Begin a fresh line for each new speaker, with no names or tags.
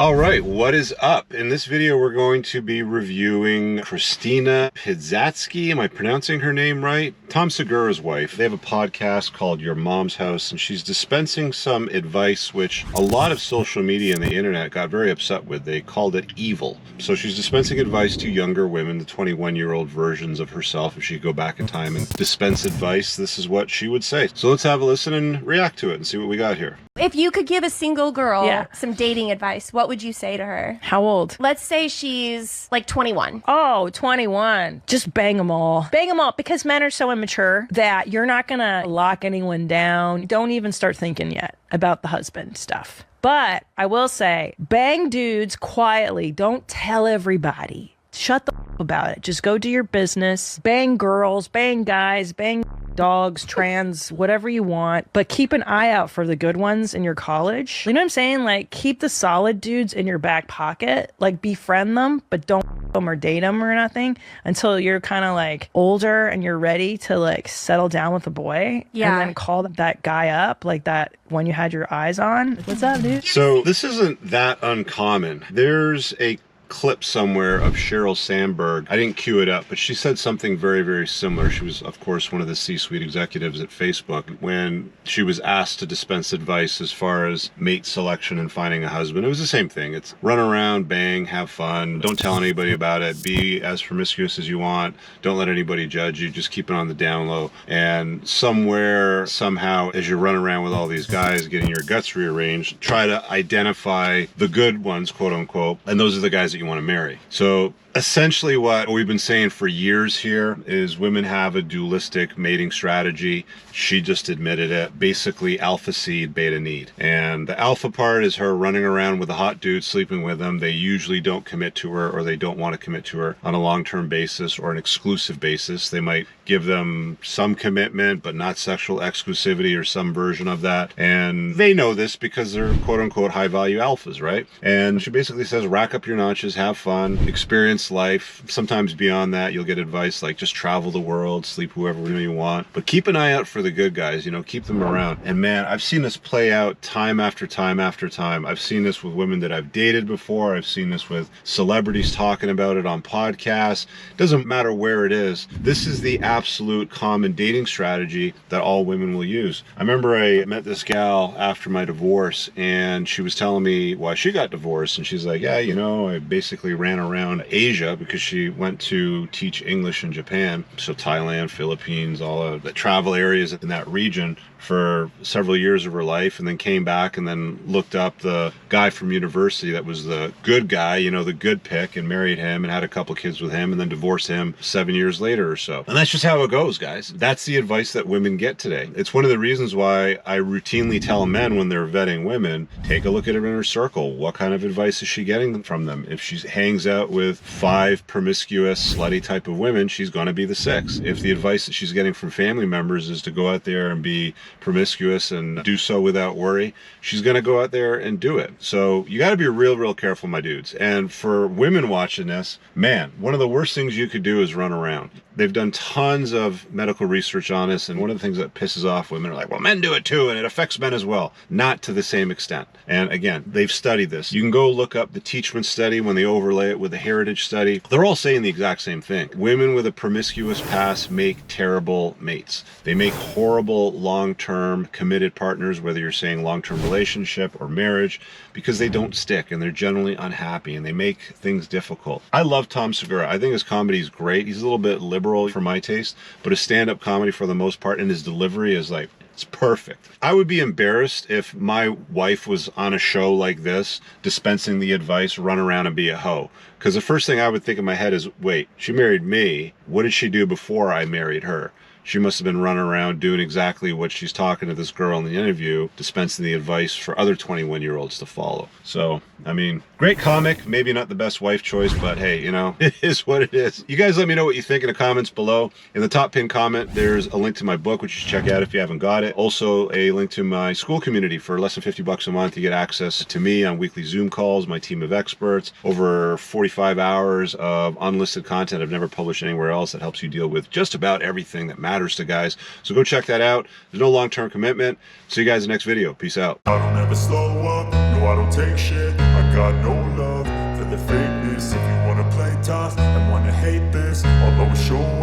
All right, what is up? In this video, we're going to be reviewing Christina Pazitsky. Am I pronouncing her name right? Tom Segura's wife. They have a podcast called Your Mom's House, and she's dispensing some advice which a lot of social media and the internet got very upset with. They called it evil. So she's dispensing advice to younger women, the 21-year-old versions of herself. If she could go back in time and dispense advice, this is what she would say. So let's have a listen and react to it and see what we got here.
If you could give a single girl some dating advice, what would you say to her?
How old?
Let's say she's like 21.
Oh, 21. Just bang them all. Bang them all, because men are so immature that you're not going to lock anyone down. Don't even start thinking yet about the husband stuff. But I will say, bang dudes quietly. Don't tell everybody. Shut the f about it. Just go do your business. Bang girls, bang guys, bang dogs, trans, whatever you want. But keep an eye out for the good ones in your college. You know what I'm saying? Like, keep the solid dudes in your back pocket. Like, befriend them, but don't f them or date them or nothing until you're kind of like older and you're ready to like settle down with a boy.
Yeah.
And then call that guy up, like that one you had your eyes on. What's up, dude?
So this isn't that uncommon. There's a clip somewhere of Sheryl Sandberg. I didn't cue it up, but she said something very, very similar. She was, of course, one of the C-suite executives at Facebook. When she was asked to dispense advice as far as mate selection and finding a husband, it was the same thing. It's run around, bang, have fun, don't tell anybody about it, be as promiscuous as you want, don't let anybody judge you, just keep it on the down low. And somewhere, somehow, as you run around with all these guys getting your guts rearranged, try to identify the good ones, quote unquote, and those are the guys that you want to marry. So essentially what we've been saying for years here is women have a dualistic mating strategy. She just admitted it. Basically alpha seed, beta need. And the alpha part is her running around with a hot dude, sleeping with them. They usually don't commit to her, or they don't want to commit to her on a long-term basis or an exclusive basis. They might give them some commitment, but not sexual exclusivity or some version of that. And they know this because they're quote-unquote high-value alphas, right? And she basically says, rack up your notches, have fun, experience life. Sometimes beyond that, you'll get advice like just travel the world, sleep whoever you want, but keep an eye out for the good guys, you know, keep them around. And man, I've seen this play out time after time after time. I've seen this with women that I've dated before. I've seen this with celebrities talking about it on podcasts. Doesn't matter where it is. This is the absolute common dating strategy that all women will use. I remember I met this gal after my divorce, and she was telling me why she got divorced. And she's like, yeah, you know, I basically ran around Asia because she went to teach English in Japan. So Thailand, Philippines, all of the travel areas in that region for several years of her life, and then came back and then looked up the guy from university that was the good guy, you know, the good pick, and married him and had a couple kids with him, and then divorced him 7 years later or so. And that's just how it goes, guys. That's the advice that women get today. It's one of the reasons why I routinely tell men when they're vetting women, take a look at her inner circle. What kind of advice is she getting from them? If she hangs out with 5 promiscuous, slutty type of women, she's going to be the 6th. If the advice that she's getting from family members is to go out there and be promiscuous and do so without worry, she's going to go out there and do it. So you got to be real careful, my dudes. And for women watching this, man, one of the worst things you could do is run around. They've done tons of medical research on this, and one of the things that pisses off women are like, well, men do it too, and it affects men as well. Not to the same extent. And again, they've studied this. You can go look up the Teachman study when they overlay it with the Heritage study. They're all saying the exact same thing. Women with a promiscuous past make terrible mates. They make horrible long-term committed partners, whether you're saying long-term relationship or marriage, because they don't stick and they're generally unhappy and they make things difficult. I love Tom Segura. I think his comedy is great. He's a little bit liberal for my taste, but his stand-up comedy for the most part, and his delivery is like, it's perfect. I would be embarrassed if my wife was on a show like this, dispensing the advice, run around and be a hoe. Because the first thing I would think in my head is, wait, she married me. What did she do before I married her? She must have been running around doing exactly what she's talking to this girl in the interview, dispensing the advice for other 21-year-olds to follow. So, I mean, great comic, maybe not the best wife choice, but hey, you know, it is what it is. You guys let me know what you think in the comments below. In the top pinned comment, there's a link to my book, which you should check out if you haven't got it. Also, a link to my school community for less than $50 a month. You get access to me on weekly Zoom calls, my team of experts, over 45 hours of unlisted content I've never published anywhere else that helps you deal with just about everything that matters to guys. So go check that out. There's no long-term commitment. See you guys in the next video. Peace out.
I don't ever slow up, no I don't take shit. I got no love for the fakeness. If you wanna play tough and wanna hate this, I'll always show